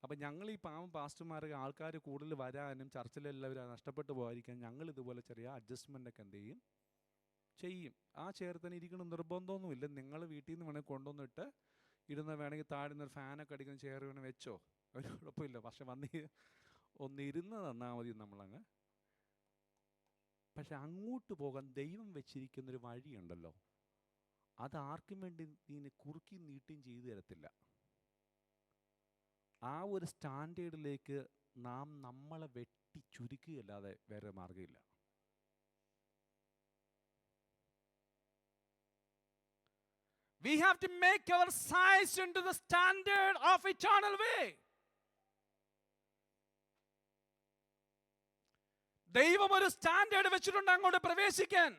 Speaker 2: അപ്പം ഞങ്ങൾ ഈ പാവം പാസ്റ്റർമാർ ആൾക്കാർ കൂടുതൽ വരാനും ചർച്ചിലെല്ലാവരും നഷ്ടപ്പെട്ടു പോകാതിരിക്കാൻ ഞങ്ങൾ ഇതുപോലെ ചെറിയ അഡ്ജസ്റ്റ്മെൻ്റൊക്കെ എന്ത് ചെയ്യും. ആ ചെയർ തന്നെ ഇരിക്കണം നിർബന്ധമൊന്നുമില്ല. നിങ്ങൾ വീട്ടിൽ നിന്ന് വേണമെങ്കിൽ കൊണ്ടുവന്നിട്ട് ഇരുന്ന് വേണമെങ്കിൽ താഴെ നിന്ന് ഒരു ഫാനൊക്കെ അടിക്കുന്ന ചെയർ വേണമെങ്കിൽ വെച്ചോ, ഒരു കുഴപ്പമില്ല. പക്ഷെ ഒന്ന് ഇരുന്ന് തന്നാൽ മതി നമ്മളങ്ങ്. പക്ഷെ അങ്ങോട്ട് പോകാൻ ദൈവം വെച്ചിരിക്കുന്നൊരു വഴിയുണ്ടല്ലോ, അത് ആർക്കും വേണ്ടി നീ കുറുക്കി നീട്ടുകയും ചെയ്തു തരത്തില്ല. ആ ഒരു സ്റ്റാൻഡേർഡിലേക്ക് നാം നമ്മളെ വെട്ടി ചുരുക്കുകയല്ലാതെ വേറെ മാർഗമില്ല. We have to make our size into the standard of eternal way. ദൈവം ഒരു സ്റ്റാൻഡേർഡ് വെച്ചിട്ടുണ്ട് അങ്ങോട്ട് പ്രവേശിക്കാൻ.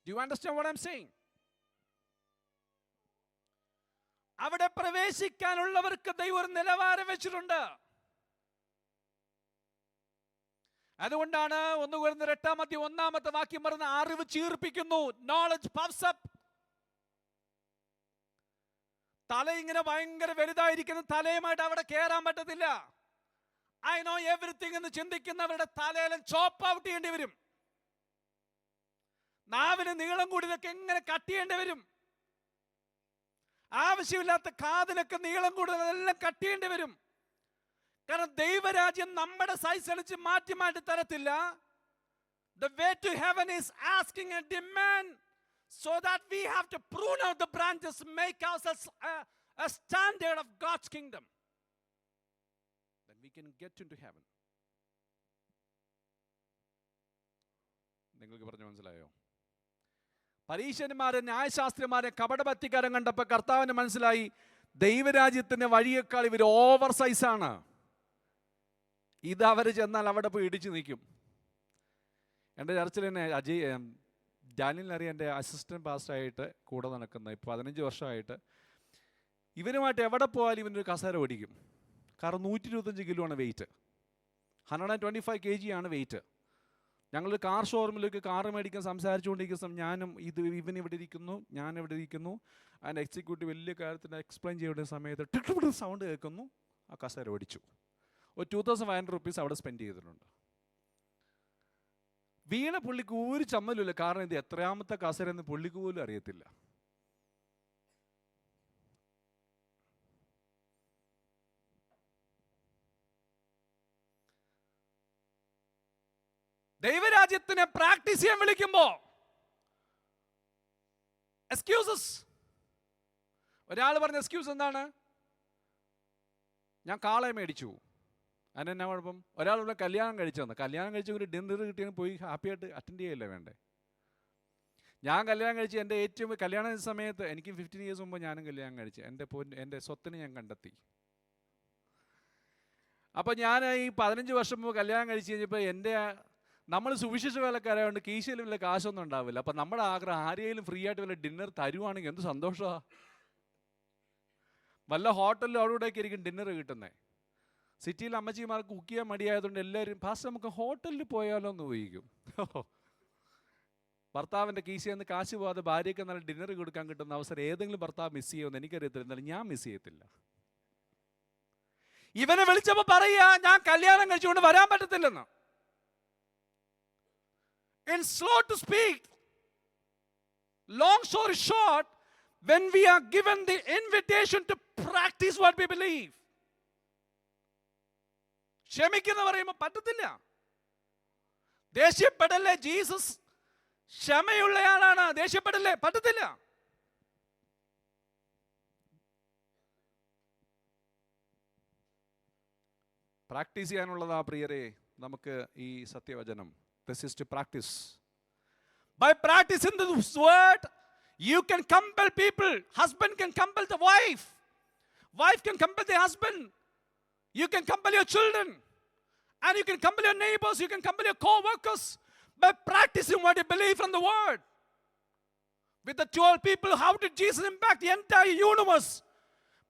Speaker 2: Do you understand what I'm saying? അവിടെ പ്രവേശിക്കാനുള്ളവർക്ക് ദൈവം ഒരു നിലവാരം വെച്ചിട്ടുണ്ട്. അതുകൊണ്ടാണ് 1 Corinthians 8-1 വാക്യം പറഞ്ഞ അറിവ് ചീർപ്പിക്കുന്നു. Knowledge puffs up. തല ഇങ്ങനെ ഭയങ്കര വലുതായിരിക്കുന്ന തലയുമായിട്ട് അവിടെ കയറാൻ പറ്റത്തില്ല. ഐ നോ എവറിത്തിങ് എന്ന് ചിന്തിക്കുന്നവരുടെ തലയിലും ചോപ്പ് ഔട്ട് ചെയ്യേണ്ടി വരും. നാവിന് നീളം കൂടിയതൊക്കെ എങ്ങനെ കട്ട് ചെയ്യേണ്ടി വരും. ആവശ്യമില്ലാത്ത കാതിനൊക്കെ നീളം കൂടുതലെല്ലാം കട്ട് ചെയ്യേണ്ടി വരും. കാരണം ദൈവരാജ്യം നമ്മുടെ സൈസ് അനുസരിച്ച് മാറ്റി തരത്തില്ല. The way to heaven is asking a demand, so that we have to prune out the branches, make ourselves a standard of God's kingdom. Then we can get into heaven. നിങ്ങൾക്ക് പറഞ്ഞു മനസ്സിലായോ? പരീശന്മാരെ ന്യായശാസ്ത്രിമാരെ കപടഭക്തിക്കാരൻ കണ്ടപ്പോൾ കർത്താവിന് മനസ്സിലായി, ദൈവരാജ്യത്തിൻ്റെ വഴിയേക്കാൾ ഇവർ ഓവർ സൈസാണ്. ഇത് അവർ ചെന്നാൽ അവിടെ പോയി ഇടിച്ചു നിൽക്കും. എൻ്റെ ചർച്ചിൽ തന്നെ ഡാനിയലിനറിയാം, എൻ്റെ അസിസ്റ്റൻറ്റ് പാസ്റ്ററായിട്ട് കൂടെ നടക്കുന്ന 15 വർഷമായിട്ട് ഇവരുമായിട്ട് എവിടെ പോയാലും ഇവനൊരു കസേര ഓടിക്കും. കാരണം 125 കിലോ ആണ് വെയിറ്റ്, 125 kg ആണ് വെയിറ്റ്. ഞങ്ങൾ കാർ ഷോറൂമിലേക്ക് കാറ് മേടിക്കാൻ സംസാരിച്ചുകൊണ്ടിരിക്കുന്ന സമയം ഞാനും ഇവനിവിടെ ഇരിക്കുന്നു, ഞാനിവിടെ ഇരിക്കുന്നു. അതിൻ്റെ എക്സിക്യൂട്ടീവ് വലിയ കാര്യത്തിന് എക്സ്പ്ലെയിൻ ചെയ്യുന്ന സമയത്ത് ടിട്ട് സൗണ്ട് കേൾക്കുന്നു, ആ കസേര ഓടിച്ചു. ഒരു 2500 rupees അവിടെ സ്പെൻഡ് ചെയ്തിട്ടുണ്ട്. വീണ പുള്ളിക്ക് ഒരു ചമ്മലുമില്ല, കാരണം ഇത് എത്രയാമത്തെ കസേര എന്ന് പുള്ളിക്ക് പോലും അറിയത്തില്ല. ദൈവരാജ്യത്തിനെ പ്രാക്ടീസ് ചെയ്യാൻ വിളിക്കുമ്പോ എക്സ്ക്യൂസസ്. ഒരാൾ പറഞ്ഞ എക്സ്ക്യൂസ് എന്താണ്? ഞാൻ കാളയെ മേടിച്ചു, അതിനെന്നാ കുഴപ്പം? ഒരാൾ ഇവിടെ കല്യാണം കഴിച്ചു വന്നു, കല്യാണം കഴിച്ച് ഒരു ഡിന്നർ കിട്ടിയാൽ പോയി ഹാപ്പിയായിട്ട് അറ്റൻഡ് ചെയ്യല്ലേ വേണ്ടേ? ഞാൻ കല്യാണം കഴിച്ച് എൻ്റെ ഏറ്റവും കല്യാണ സമയത്ത് എനിക്ക് 15 years മുമ്പ് ഞാനും കല്യാണം കഴിച്ചു. എൻ്റെ സ്വത്തിന് ഞാൻ കണ്ടെത്തി. അപ്പോൾ ഞാൻ ഈ 15 വർഷം മുമ്പ് കല്യാണം കഴിച്ച് കഴിഞ്ഞപ്പോൾ നമ്മൾ സുവിശേഷ വേലക്കാരായതുകൊണ്ട് കീശയിൽ വല്ല കാശൊന്നും ഉണ്ടാവില്ല. അപ്പം നമ്മുടെ ആഗ്രഹം ആരെയും ഫ്രീ ആയിട്ട് വല്ല ഡിന്നർ തരുവാണെങ്കിൽ എന്ത് സന്തോഷമാണ്. വല്ല ഹോട്ടലിലും അവിടെ ഇവിടെയൊക്കെ ആയിരിക്കും ഡിന്നർ കിട്ടുന്നത്. സിറ്റിയിൽ അമ്മച്ചിമാർക്ക് കുക്ക് ചെയ്യാൻ മടിയായതുകൊണ്ട് എല്ലാവരും പാസ്റ്റർ നമുക്ക് ഹോട്ടലിൽ പോയാലോ എന്ന് ചോദിക്കും. ഭർത്താവിൻ്റെ കീശയിൽ നിന്ന് കാശ് പോകാതെ ഭാര്യയ്ക്ക് നല്ല ഡിന്നർ കൊടുക്കാൻ കിട്ടുന്ന അവസരം ഏതെങ്കിലും ഭർത്താവ് മിസ് ചെയ്യുമെന്ന് എനിക്കറിയത്തില്ല, എന്നാലും ഞാൻ മിസ് ചെയ്യത്തില്ല. ഇവനെ വിളിച്ചപ്പോൾ പറയുക ഞാൻ കല്യാണം കഴിച്ചുകൊണ്ട് വരാൻ പറ്റത്തില്ലെന്ന്. And slow to speak, long story short, when we are given the invitation to practice what we believe, ക്ഷമിക്കുന്ന പറയുമ്പോൾ പറ്റത്തില്ല. ദേഷ്യപ്പെടല്ലേ, ജീസസ് ക്ഷമയുള്ളയാളാണ്, ദേഷ്യപ്പെടല്ലേ, പറ്റത്തില്ല. പ്രാക്ടീസ് ചെയ്യാനുള്ളതാ പ്രിയരെ നമുക്ക് ഈ സത്യവചനം. This is to practice. By practicing this word, you can compel people. Husband can compel the wife. Wife can compel the husband. You can compel your children. And you can compel your neighbors. You can compel your co-workers. By practicing what you believe from the word. With the 12 people, how did Jesus impact the entire universe?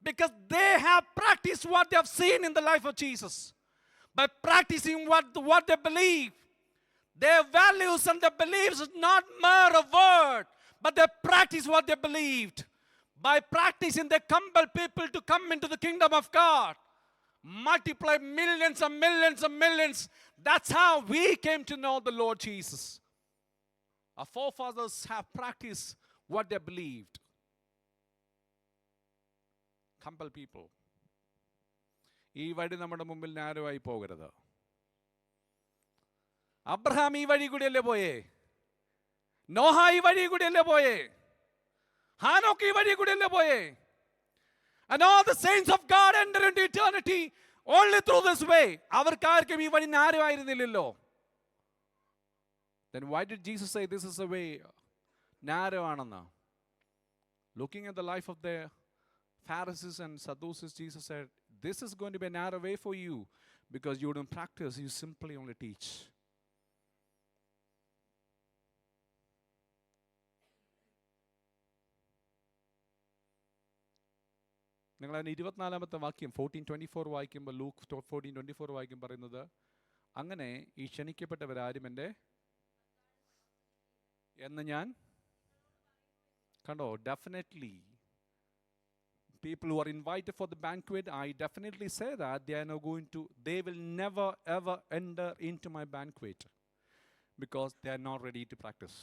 Speaker 2: Because they have practiced what they have seen in the life of Jesus. By practicing what they believe. Their values and their beliefs is not mere a word, but they practice what they believed. By practicing, they compel people to come into the kingdom of God. Multiply millions and millions and millions. That's how we came to know the Lord Jesus. Our forefathers have practiced what they believed. Compel people. ഈ വഴി നമ്മുടെ മുമ്പിൽ നാരമായി പോകരുത്. Abraham ഈ വഴി കൂടിയല്ലേ പോയേ? നോഹ ഈ വഴി കൂടിയല്ലേ പോയേ? ഹാനോക്ക് ഈ വഴി കൂടിയല്ലേ പോയേ? And all the saints of God enter into eternity only through this way. അവർക്കാർക്കും ഈ വഴി നാരമായിരുന്നില്ലല്ലോ. Then why did Jesus say this is a way narrow ആണെന്ന്? Looking at the life of the Pharisees and Sadducees, Jesus said, this is going to be a narrow way for you because you don't practice, you simply only teach. നിങ്ങൾ അതിന് 24-ാമത്തെ വാക്യം 14:24 വായിക്കുമ്പോൾ, Luke 14:24 വായിക്കും പറയുന്നത്, അങ്ങനെ ഈ ക്ഷണിക്കപ്പെട്ടവരാരും എൻ്റെ എന്ന് ഞാൻ കണ്ടോ. Definitely people who are invited for the banquet, I definitely say that they will never ever enter into my banquet because they are not ready to practice.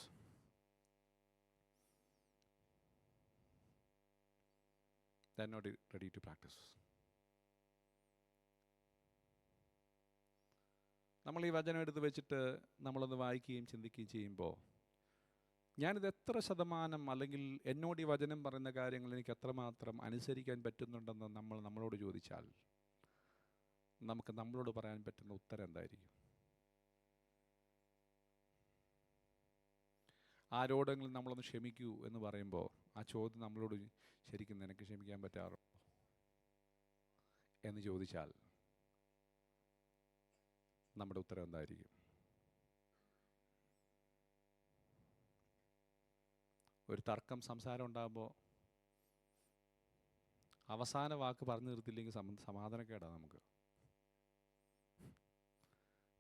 Speaker 2: They are not ready to practice. നമ്മൾ ഈ വചനം എടുത്ത് വെച്ചിട്ട് നമ്മളൊന്ന് വായിക്കുകയും ചിന്തിക്കുകയും ചെയ്യുമ്പോൾ, ഞാനിത് എത്ര ശതമാനം അല്ലെങ്കിൽ എന്നോട് ഈ വചനം പറയുന്ന കാര്യങ്ങൾ എനിക്ക് എത്രമാത്രം അനുസരിക്കാൻ പറ്റുന്നുണ്ടെന്ന് നമ്മളോട് ചോദിച്ചാൽ നമുക്ക് നമ്മളോട് പറയാൻ പറ്റുന്ന ഉത്തരം എന്തായിരിക്കും? ആരോടെങ്കിലും നമ്മളൊന്ന് ക്ഷമിക്കൂ എന്ന് പറയുമ്പോൾ ആ ചോദ്യം നമ്മളോട് ശരിക്കും നിനക്ക് ക്ഷമിക്കാൻ പറ്റാറോ എന്ന് ചോദിച്ചാൽ നമ്മുടെ ഉത്തരം എന്തായിരിക്കും? ഒരു തർക്കം സംസാരം ഉണ്ടാകുമ്പോൾ അവസാന വാക്ക് പറഞ്ഞു നിർത്തില്ലെങ്കിൽ സമാധാനക്കേടാണ് നമുക്ക്.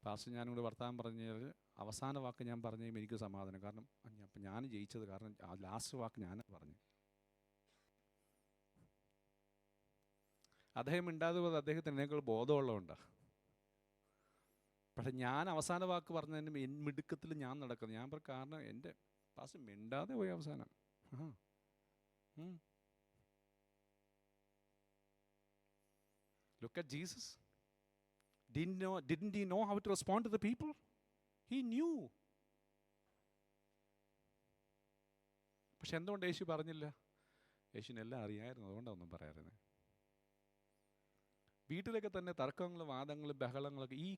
Speaker 2: പാസ്റ്റർ ഞാനിവിടെ വർത്താനം പറഞ്ഞാൽ അവസാന വാക്ക് ഞാൻ പറഞ്ഞു കഴിയുമ്പോൾ എനിക്ക് സമാധാനം. കാരണം അപ്പം ഞാൻ ജയിച്ചത് കാരണം ആ ലാസ്റ്റ് വാക്ക് ഞാൻ പറഞ്ഞു. അദ്ദേഹം മിണ്ടാതെ പോയത് അദ്ദേഹത്തിന് എന്നേക്കാൾ ബോധമുള്ളതുകൊണ്ടാണ്. പക്ഷെ ഞാൻ അവസാന വാക്ക് പറഞ്ഞതിന് മിടുക്കത്തിൽ ഞാൻ നടക്കുന്നത്. ഞാൻ പറഞ്ഞു കാരണം എൻ്റെ പാസ്റ്റർ മിണ്ടാതെ പോയി അവസാനം. Look at Jesus. Didn't he know how to respond to the people? He knew. പക്ഷെ എന്തുകൊണ്ട് യേശു പറഞ്ഞില്ല? യേശുവിനെല്ലാം അറിയായിരുന്നു, അതുകൊണ്ടാണ് ഒന്നും പറയാറുന്നത്. വീട്ടിലൊക്കെ തന്നെ തർക്കങ്ങൾ, വാദങ്ങൾ, ബഹളങ്ങളൊക്കെ ഈ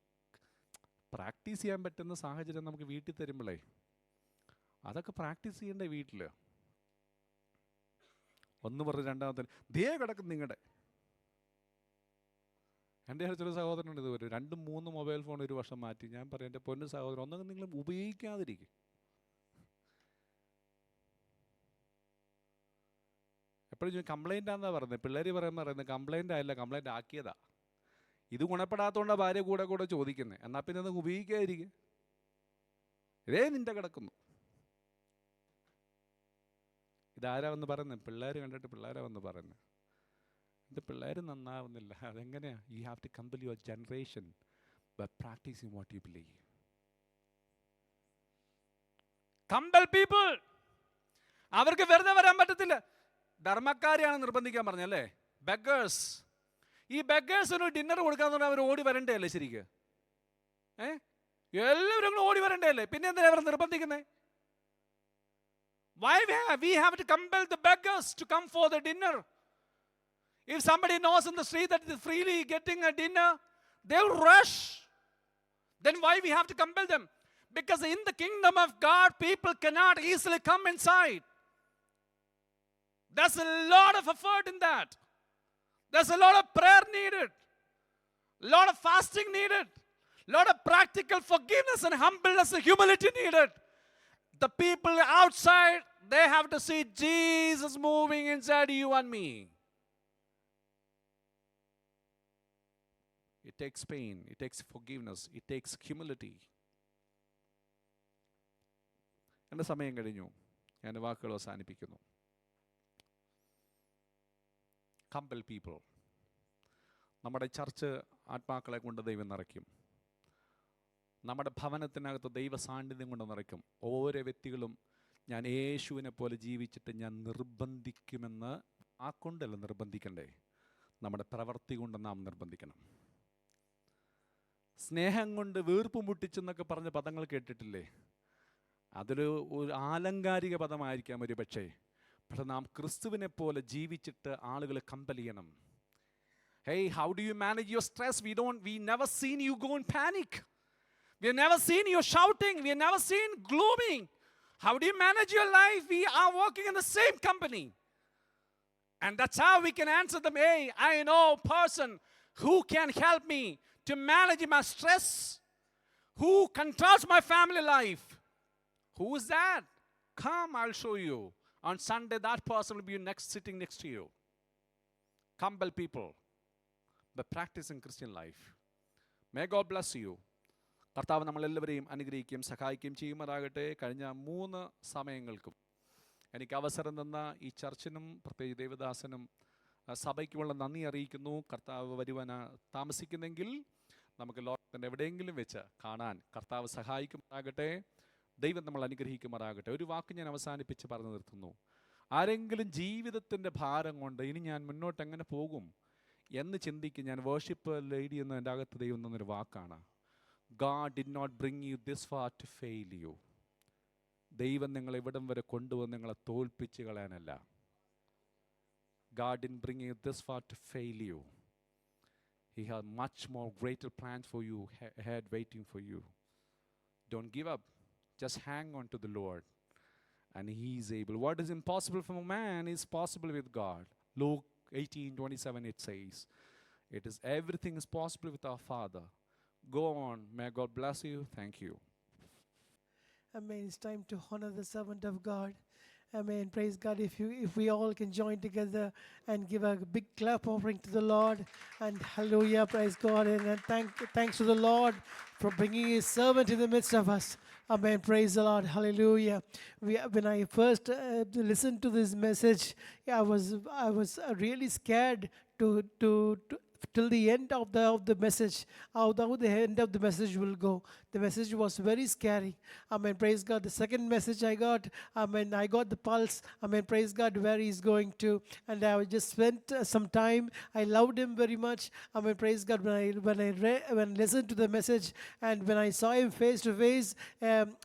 Speaker 2: പ്രാക്ടീസ് ചെയ്യാൻ പറ്റുന്ന സാഹചര്യം നമുക്ക് വീട്ടിൽ തരുമ്പോഴേ അതൊക്കെ പ്രാക്ടീസ് ചെയ്യേണ്ട വീട്ടിൽ. ഒന്ന് പറഞ്ഞ് രണ്ടാമത്തെ ദേ കിടക്കും നിങ്ങളുടെ. എൻ്റെ അടുത്തൊരു സഹോദരനുണ്ട് ഇതുവരെ 2-3 മൊബൈൽ ഫോൺ ഒരു വർഷം മാറ്റി. ഞാൻ പറയും എൻ്റെ പൊന്നു സഹോദരൻ, ഒന്നും നിങ്ങൾ ഉപയോഗിക്കാതിരിക്കും. എപ്പോഴും കംപ്ലൈൻ്റ് ആണെന്നാണ് പറയുന്നത്. പിള്ളേർ പറയുന്നത് കംപ്ലൈൻ്റ് ആയില്ല, കംപ്ലൈൻ്റ് ആക്കിയതാ. ഇത് ഗുണപ്പെടാത്തതുകൊണ്ടാണ് ഭാര്യ കൂടെ ചോദിക്കുന്നത്. എന്നാൽ പിന്നെ അത് ഉപയോഗിക്കാതിരിക്കുക. ഇതേ നിൻ്റെ കിടക്കുന്നു. ഇതാരാ വന്ന് പറയുന്നത്? പിള്ളേർ കണ്ടിട്ട് പിള്ളേരാ വന്ന് പറയുന്നത്. എൻ്റെ പിള്ളേർ നന്നാവുന്നില്ല. അതെങ്ങനെയാണ്? You have to compel your generation by practising what you believe. Compel people. അവർക്ക് വെറുതെ വരാൻ പറ്റത്തില്ല. ധർമ്മക്കാരെയാണ് നിർബന്ധിക്കാൻ പറഞ്ഞല്ലേ, ബെഗേഴ്സ്. ഈ ബെഗേഴ്സിന് ഡിന്നർ കൊടുക്കാന്ന് പറഞ്ഞാൽ അവർ ഓടി വരണ്ടേ അല്ലേ ശരിക്ക്? എല്ലാവരും ഓടി വരണ്ടേ അല്ലേ? പിന്നെ എന്തിനാ അവർ നിർബന്ധിക്കുന്നത്? Why we have to compel the beggars to come for the dinner? If somebody knows in the street that they're freely getting a dinner, they'll rush. Then why we have to compel them? Because in the kingdom of God, people cannot easily come inside. There's a lot of effort in that. There's a lot of prayer needed. A lot of fasting needed. A lot of practical forgiveness and humbleness and humility needed. The people outside, they have to see Jesus moving inside you and me. It takes pain, it takes forgiveness, it takes humility. എൻ്റെ സമയം കഴിഞ്ഞു. ഞാൻ വാക്കുകൾ അവസാനിപ്പിക്കുന്നു. Compel people. നമ്മുടെ church ആത്മാക്കളെ കൊണ്ട് ദൈവം നിറയ്ക്കും. നമ്മുടെ ഭവനത്തിനകത്ത് ദൈവ സാന്നിധ്യം കൊണ്ട് നിറയ്ക്കും. ഓരോ വ്യക്തികളും ഞാൻ യേശുവിനെ പോലെ ജീവിച്ചിട്ട് ഞാൻ നിർബന്ധിക്കുമെന്ന് ആ കൊണ്ടല്ല നിർബന്ധിക്കണ്ടേ, നമ്മുടെ പ്രവൃത്തി കൊണ്ട് നാം നിർബന്ധിക്കണം. സ്നേഹം കൊണ്ട് വീർപ്പ് മുട്ടിച്ചെന്നൊക്കെ പറഞ്ഞ പദങ്ങൾ കേട്ടിട്ടില്ലേ? അതൊരു ആലങ്കാരിക പദമായിരിക്കാം ഒരു പക്ഷേ നാം ക്രിസ്തുവിനെ പോലെ ജീവിച്ചിട്ട് ആളുകളെ കമ്പൽ ചെയ്യണം. Hey, how do you manage your stress? We never seen you go in panic. We have never seen you shouting. We have never seen glooming. How do you manage your life? We are working in the same company. And that's how we can answer them. Hey, I know a person who can help me to manage my stress, who controls my family life. Who is that? Come, I'll show you. On Sunday, that person will be sitting next to you. Compel people by practicing Christian life. May God bless you. കർത്താവ് നമ്മളെല്ലാവരെയും അനുഗ്രഹിക്കുകയും സഹായിക്കുകയും ചെയ്യുമാറാകട്ടെ. കഴിഞ്ഞ 3 സമയങ്ങൾക്കും എനിക്ക് അവസരം തന്ന ഈ ചർച്ചിനും പ്രത്യേകിച്ച് ദേവദാസനും സഭയ്ക്കുമുള്ള നന്ദി അറിയിക്കുന്നു. കർത്താവ് വരുവാൻ താമസിക്കുന്നെങ്കിൽ നമുക്ക് ലോകത്തിൻ്റെ എവിടെയെങ്കിലും വെച്ച് കാണാൻ കർത്താവ് സഹായിക്കുമാറാകട്ടെ. ദൈവം നമ്മൾ അനുഗ്രഹിക്കുമാറാകട്ടെ. ഒരു വാക്ക് ഞാൻ അവസാനിപ്പിച്ച് പറഞ്ഞു നിർത്തുന്നു. ആരെങ്കിലും ജീവിതത്തിൻ്റെ ഭാരം കൊണ്ട് ഇനി ഞാൻ മുന്നോട്ട് എങ്ങനെ പോകും എന്ന് ചിന്തിക്കും, ഞാൻ വേർഷിപ്പ് ലേഡി എന്ന് എൻ്റെ അകത്ത് ദൈവം തന്നൊരു വാക്കാണ്. God did not bring you this far to fail you. ദൈവം നിങ്ങളെ ഇവിടം വരെ കൊണ്ടുവന്ന് നിങ്ങളെ തോൽപ്പിച്ച് കളയാനല്ല. God didn't bring you this far to fail you. He has much more greater plans for you ahead waiting for you. Don't give up. Just hang on to the Lord. And He is able. What is impossible for man is possible with God. Luke 18:27 it says, everything is possible with our Father. Go on. May God bless you. Thank you.
Speaker 3: Amen. It's time to honor the servant of God. Amen. Praise God. If we all can join together and give a big clap offering to the Lord, and hallelujah, praise God, and thanks to the Lord for bringing His servant in the midst of us. Amen. Praise the Lord. Hallelujah. When I first listened to this message, I was really scared to till the end of the message, how the end of the message will go. The message was very scary. Amen. Praise God. The second message I got, amen, I got the pulse. Amen. Praise God, where he's going to. And I just spent some time. I loved him very much. Amen. Praise God. When I listened to the message and when I saw him face to face,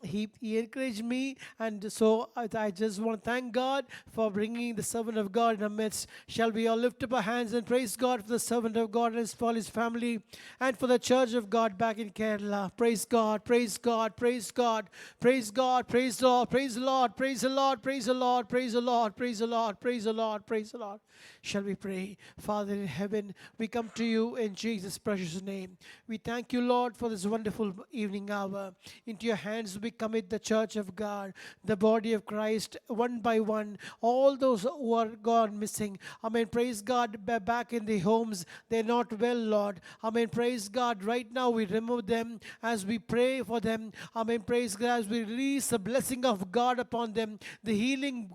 Speaker 3: he encouraged me. And so I just want to thank God for bringing the servant of God in our midst. Shall we all lift up our hands and praise God for the servant of God and for his family and for the church of God back in Kerala. Praise God, praise God, praise God, praise God, praise the Lord, praise the Lord, praise the Lord, praise the Lord, praise the Lord, praise the Lord, praise the Lord, praise the Lord. Shall we pray? Father in heaven, we come to you in Jesus' precious name. We thank you, Lord, for this wonderful evening hour. Into your hands we commit the church of God, the body of Christ, one by one, all those who are gone missing. Amen. Praise God, back in the homes. They're not well, Lord. Amen. Praise God. Right now we remove them as we pray for them. Amen. Praise God. As we release the blessing of God upon them, the healing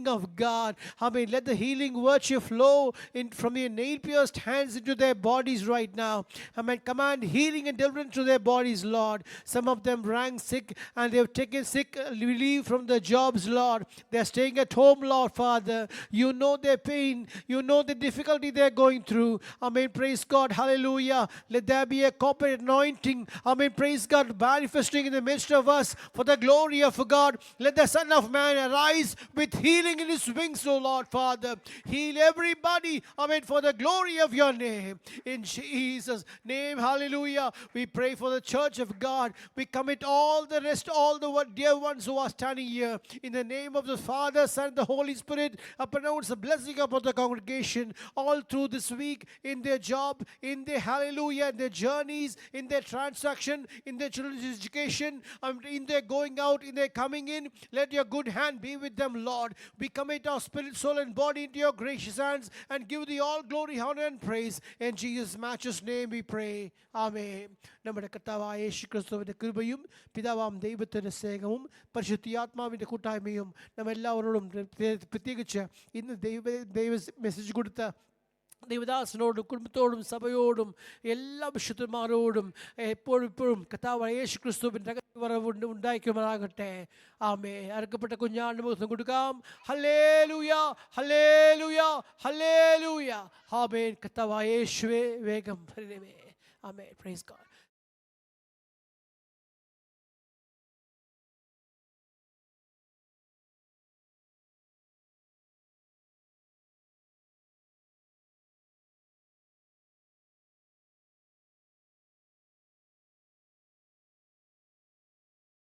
Speaker 3: of God. Amen. Let the healing virtue flow from your nail-pierced hands into their bodies right now. Amen. Command healing and deliverance to their bodies, Lord. Some of them rang sick and they've taken sick leave from the jobs, Lord. They're staying at home, Lord Father. You know their pain. You know the difficulty they're going through. Amen. Praise God. Hallelujah. Let there be a corporate anointing. Amen. Praise God. Manifesting in the midst of us for the glory of God. Let the Son of Man arise with healing in his wings, O Lord Father. Heal everybody. Amen. For the glory of your name. In Jesus' name. Hallelujah. We pray for the church of God. We commit all the rest, all the dear ones who are standing here. In the name of the Father, Son, and the Holy Spirit, I pronounce the blessing upon the congregation all through this week, in their job, in their hallelujah, in their journeys, in their transaction, in their children's education, in their going out, in their coming in. Let your good hand be with them, Lord. We commit our spirit, soul, and body into your gracious hands and give thee all glory, honor, and praise. In Jesus' matchless name we pray. Amen. നമ്മുടെ കർത്താവായ യേശു ക്രിസ്തുവിൻ്റെ കൃപയും പിതാവാം ദൈവത്തിൻ്റെ സ്നേഹവും പരിശുദ്ധാത്മാവിൻ്റെ കൂട്ടായ്മയും നമ്മെല്ലാവരോടും പ്രത്യേകിച്ച് ഇന്ന് ദൈവ മെസ്സേജ് കൊടുത്ത ദൈവദാസനോടും കുടുംബത്തോടും സഭയോടും എല്ലാ വിശുദ്ധന്മാരോടും എപ്പോഴും കർത്താവായ യേശു ക്രിസ്തുവിൻ്റെ വരവ് ഉണ്ടായിരിക്കുമാറാകട്ടെ. ആമേ. അറുക്കപ്പെട്ട കുഞ്ഞാടിന് മുഖം കൊടുക്കാം. Hallelujah, hallelujah, hallelujah. ആമേൻ. കർത്താവായ യേശുവേ വേഗം വരണമേ. ആമേൻ. Praise God.